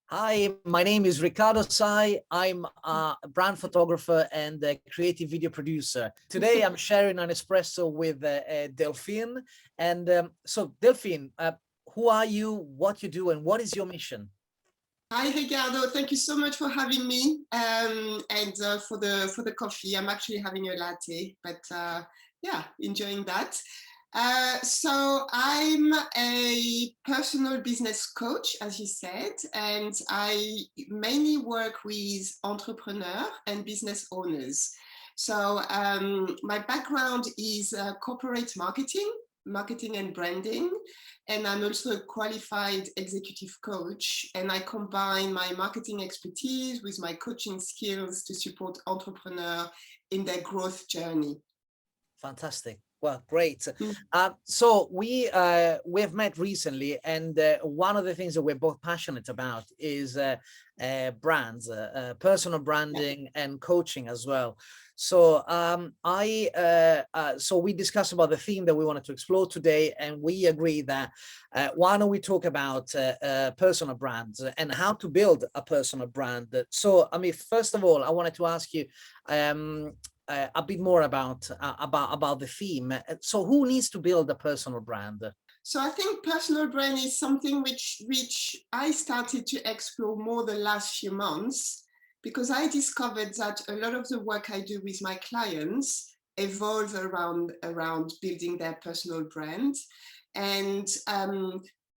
Hi, my name is Riccardo. I'm a brand photographer and a creative video producer. Today, I'm sharing an espresso with Delphine. And so, Delphine, who are you, what you do, and what is your mission? Hi, Riccardo. Thank you so much for having me and for the coffee. I'm actually having a latte, but yeah, enjoying that. So I'm a personal business coach, as you said, and I mainly work with entrepreneurs and business owners. So my background is corporate marketing and branding. And I'm also a qualified executive coach. And I combine my marketing expertise with my coaching skills to support entrepreneurs in their growth journey. Fantastic. Well, great. Mm. So we've met recently, and one of the things that we're both passionate about is brands, personal branding, and coaching as well. So so we discussed about the theme that we wanted to explore today, and we agree that why don't we talk about personal brands and how to build a personal brand. So I mean, first of all, I wanted to ask you. A bit more about the theme. So, who needs to build a personal brand? So I think personal brand is something which I started to explore more the last few months, because I discovered that a lot of the work I do with my clients evolve around building their personal brand. And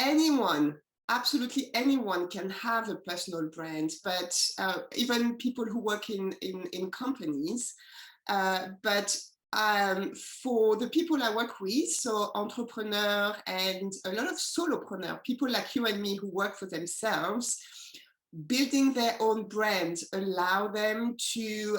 anyone, absolutely anyone, can have a personal brand, but even people who work in companies. But for the people I work with, so entrepreneur and a lot of solopreneur, people like you and me who work for themselves, building their own brand allow them to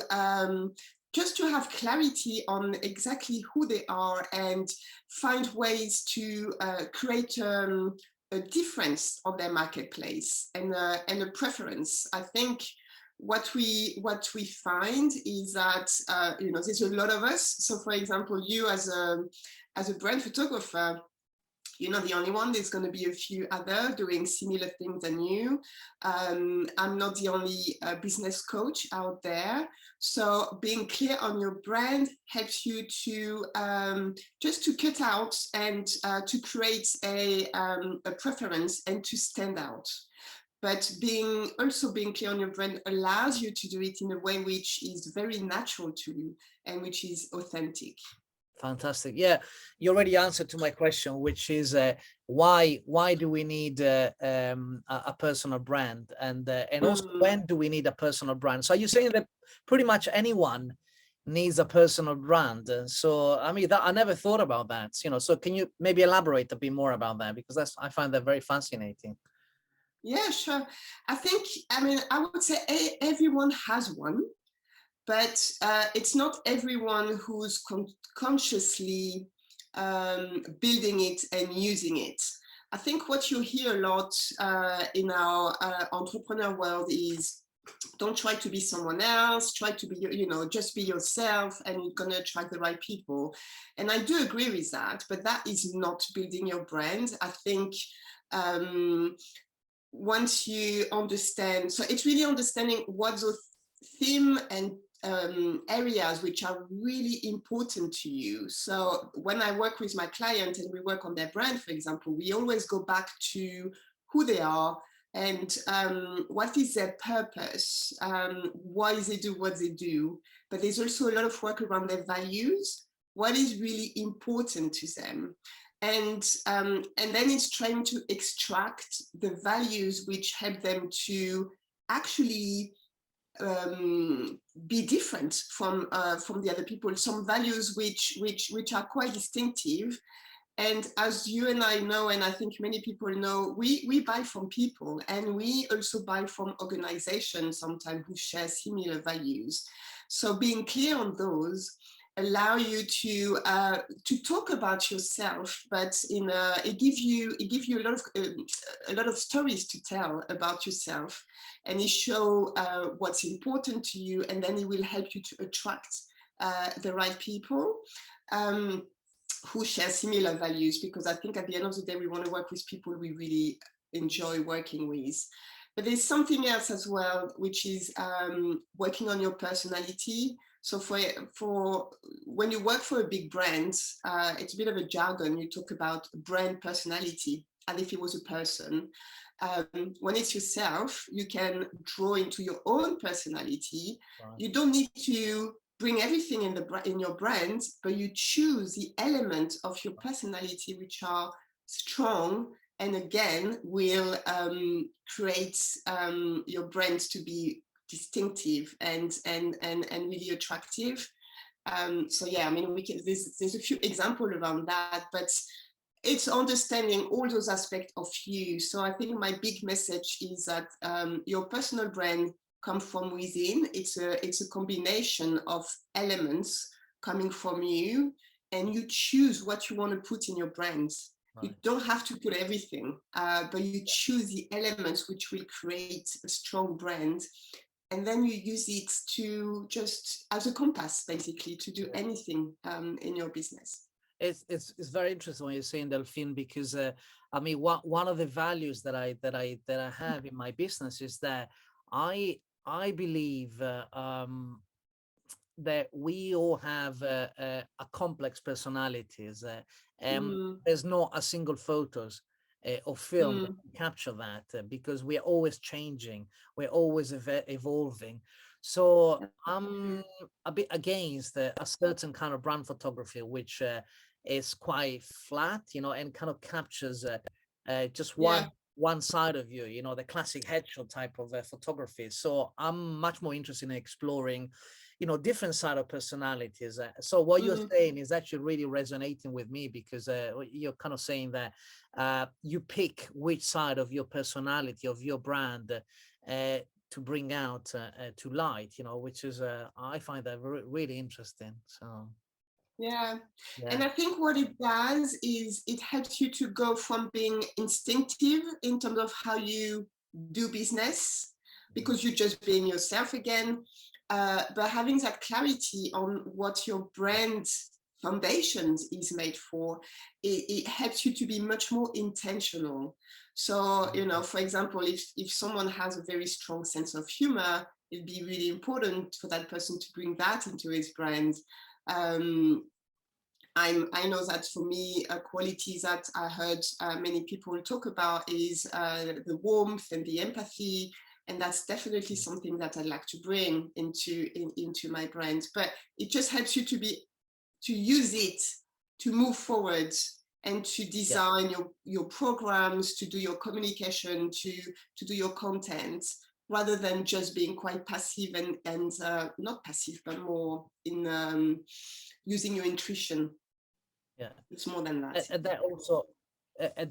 just to have clarity on exactly who they are and find ways to create a difference on their marketplace and a preference. I think what we find is that there's a lot of us. So for example, you as a brand photographer, you're not the only one. There's going to be a few other doing similar things than you. I'm not the only business coach out there. So being clear on your brand helps you to just to cut out and to create a preference and to stand out. But also being clear on your brand allows you to do it in a way which is very natural to you and which is authentic. Fantastic. Yeah, you already answered to my question, which is why do we need a personal brand, and also Mm. when do we need a personal brand? So are you saying that pretty much anyone needs a personal brand? So I mean, that I never thought about that. So can you maybe elaborate a bit more about that, because I find that very fascinating. Yeah, sure. I mean, I would say everyone has one, but it's not everyone who's consciously building it and using it. I think what you hear a lot in our entrepreneur world is, don't try to be someone else, try to be, just be yourself and you're going to attract the right people. And I do agree with that, but that is not building your brand. I think um, once you understand, so it's really understanding what those theme and areas which are really important to you. So when I work with my client and we work on their brand, for example, we always go back to who they are and what is their purpose, why they do what they do. But there's also a lot of work around their values, what is really important to them. And then it's trying to extract the values which help them to actually be different from the other people. Some values which are quite distinctive. And as you and I know, and I think many people know, we buy from people, and we also buy from organizations sometimes who share similar values. So being clear on those allow you to talk about yourself, but it gives you a lot of stories to tell about yourself, and it show what's important to you, and then it will help you to attract the right people. Who share similar values, because I think at the end of the day we want to work with people we really enjoy working with. But there's something else as well, which is working on your personality. So for when you work for a big brand, it's a bit of a jargon. You talk about brand personality as if it was a person. When it's yourself, you can draw into your own personality. Right. You don't need to bring everything in your brand, but you choose the elements of your personality which are strong and again will create your brand to be distinctive and really attractive. So yeah, I mean, there's a few examples around that, but it's understanding all those aspects of you. So I think my big message is that your personal brand comes from within. It's a combination of elements coming from you, and you choose what you want to put in your brand. You don't have to put everything, but you choose the elements which will create a strong brand. And then you use it to just as a compass, basically, to do anything in your business. It's very interesting what you're saying, Delphine, because I mean, one of the values that I have in my business is that I believe that we all have a complex personalities. There's not a single photos or film that can capture that because we are always changing, we're always evolving. So I'm a bit against a certain kind of brand photography, which is quite flat, you know, and kind of captures just one side of you, you know, the classic headshot type of photography. So I'm much more interested in exploring, you know, different side of personalities. So what you're saying is actually really resonating with me, because you're kind of saying that you pick which side of your personality, of your brand, to bring out to light, you know, which is I find that really interesting. So yeah, and I think what it does is it helps you to go from being instinctive in terms of how you do business, because you're just being yourself again, but having that clarity on what your brand foundations is made for, it helps you to be much more intentional. So, you know, for example, if someone has a very strong sense of humor, it'd be really important for that person to bring that into his brand. I know that for me, a quality that I heard many people talk about is the warmth and the empathy, and that's definitely something that I'd like to bring into my brand. But it just helps you to use it to move forward and to design your programs, to do your communication, to do your content, rather than just being quite passive and not passive, but more in using your intuition. yeah, It's more than that. and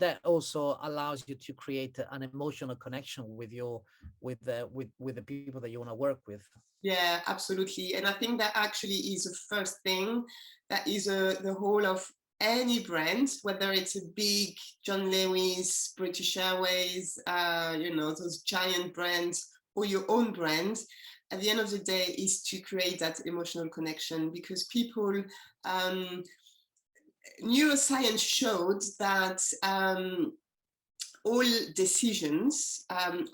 that also allows you to create an emotional connection with your with the people that you want to work with. Yeah, absolutely. And I think that actually is the first thing that is the whole of any brand, whether it's a big John Lewis, British Airways, you know, those giant brands, or your own brand. At the end of the day, is to create that emotional connection, because people, neuroscience showed that all decisions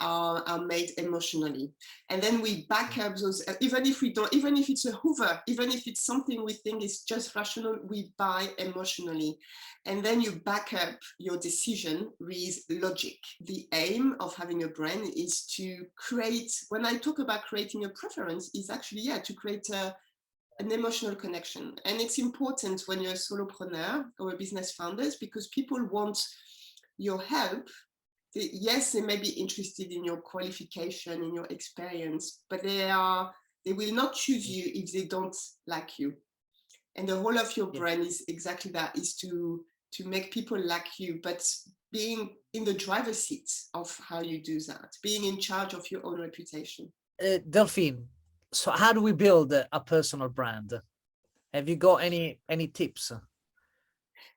are made emotionally, and then we back up those, even if it's a Hoover, even if it's something we think is just rational, we buy emotionally, and then you back up your decision with logic. The aim of having a brand is to create, when I talk about creating a preference, is actually to create an emotional connection. And it's important when you're a solopreneur or a business founders, because people want your help. Yes, they may be interested in your qualification, in your experience, but they will not choose you if they don't like you. And the whole of your brand is exactly that, is to make people like you, but being in the driver's seat of how you do that, being in charge of your own reputation. Delphine, so how do we build a personal brand? Have you got any tips?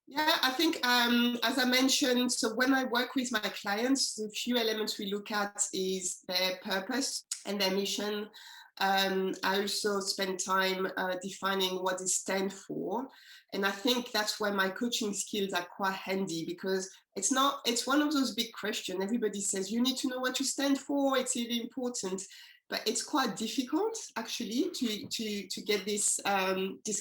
Yeah, I think, as I mentioned, so when I work with my clients, the few elements we look at is their purpose and their mission. I also spend time defining what it stands for. And I think that's where my coaching skills are quite handy, because it's one of those big questions. Everybody says you need to know what you stand for. It's really important, but it's quite difficult actually to get this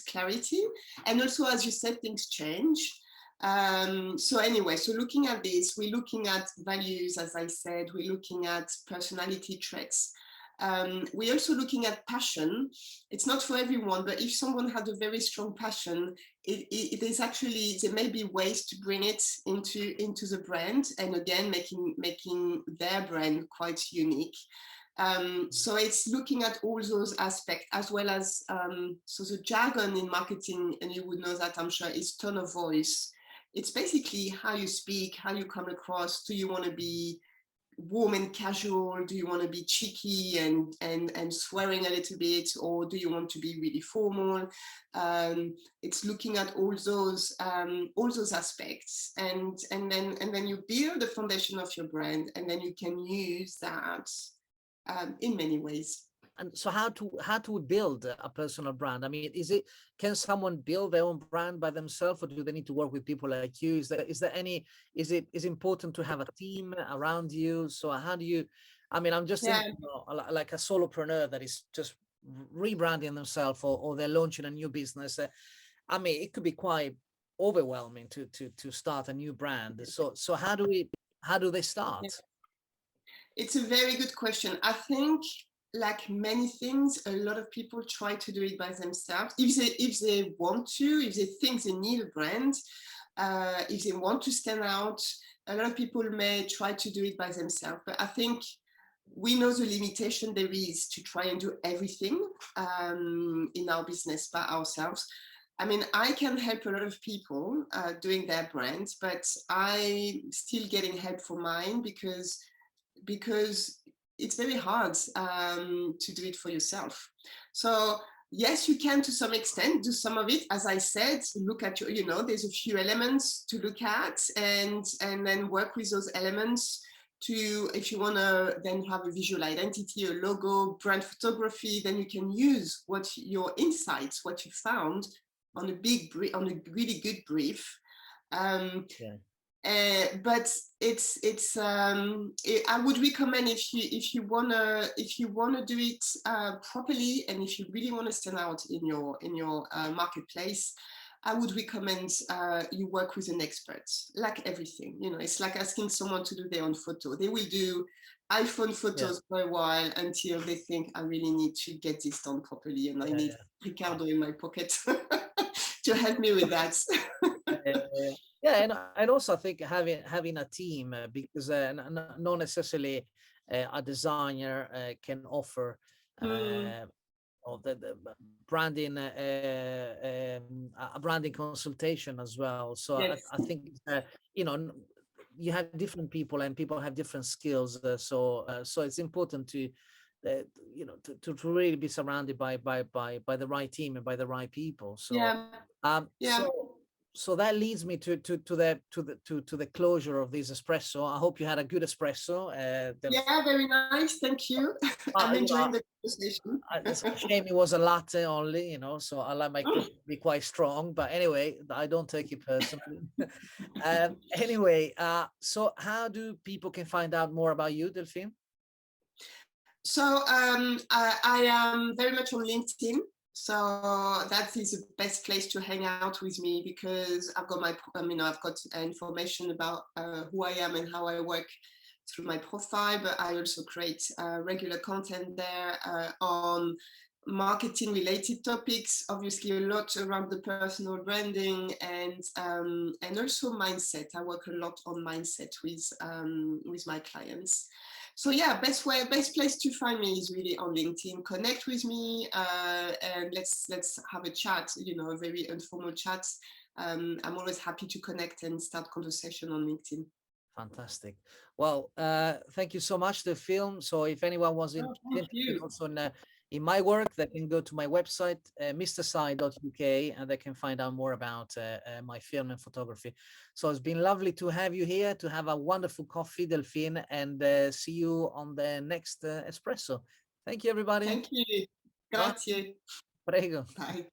clarity. And also, as you said, things change. So anyway, so looking at this, we're looking at values, as I said, we're looking at personality traits. We're also looking at passion. It's not for everyone, but if someone had a very strong passion, it is actually, there may be ways to bring it into the brand, and again, making their brand quite unique. So it's looking at all those aspects, as well as, so the jargon in marketing, and you would know that, I'm sure, is tone of voice. It's basically how you speak, how you come across. Do you want to be warm and casual? Do you want to be cheeky and swearing a little bit, or do you want to be really formal? It's looking at all those aspects, and then you build the foundation of your brand, and then you can use that in many ways. And so how to build a personal brand? I mean, can someone build their own brand by themselves, or do they need to work with people like you? Is it important to have a team around you? So how do you, I mean, I'm just thinking, like a solopreneur that is just rebranding themselves, or they're launching a new business. I mean, it could be quite overwhelming to start a new brand. So how do they start? It's a very good question. I think, like many things, a lot of people try to do it by themselves. If they want to, if they think they need a brand, if they want to stand out, a lot of people may try to do it by themselves. But I think we know the limitation there is to try and do everything in our business by ourselves. I mean, I can help a lot of people doing their brands, but I'm still getting help for mine because it's very hard to do it for yourself. So yes, you can to some extent do some of it. As I said, look at there's a few elements to look at, and then work with those elements to, if you want to then have a visual identity, a logo, brand photography, then you can use your insights, what you found on a really good brief. But I would recommend, if you wanna do it properly, and if you really want to stand out in your marketplace, I would recommend you work with an expert. Like everything, it's like asking someone to do their own photo. They will do iPhone photos for a while until they think, I really need to get this done properly, and I need Riccardo in my pocket to help me with that. And also I think having a team, because not necessarily a designer can offer of the branding, a branding consultation as well. So I think you have different people, and people have different skills. So it's important to to really be surrounded by the right team and by the right people. So so that leads me to the closure of this espresso. I hope you had a good espresso. Yeah, very nice. Thank you. I'm enjoying the conversation. It's a shame it was a latte only, so I like my coffee to be quite strong. But anyway, I don't take it personally. Anyway, so how do people can find out more about you, Delphine? So I am very much on LinkedIn. So that is the best place to hang out with me, because I've got I've got information about who I am and how I work through my profile, but I also create regular content there on marketing related topics, obviously a lot around the personal branding, and also mindset. I work a lot on mindset with my clients. So yeah, best place to find me is really on LinkedIn. Connect with me and let's have a chat, a very informal chat. I'm always happy to connect and start conversation on LinkedIn. Fantastic. Well, thank you so much, Delphine. So if anyone was interested also in my work, they can go to my website, mrsci.uk, and they can find out more about my film and photography. So it's been lovely to have you here, to have a wonderful coffee, Delphine, and see you on the next espresso. Thank you, everybody. Thank you. Bye. Grazie. Prego. Bye.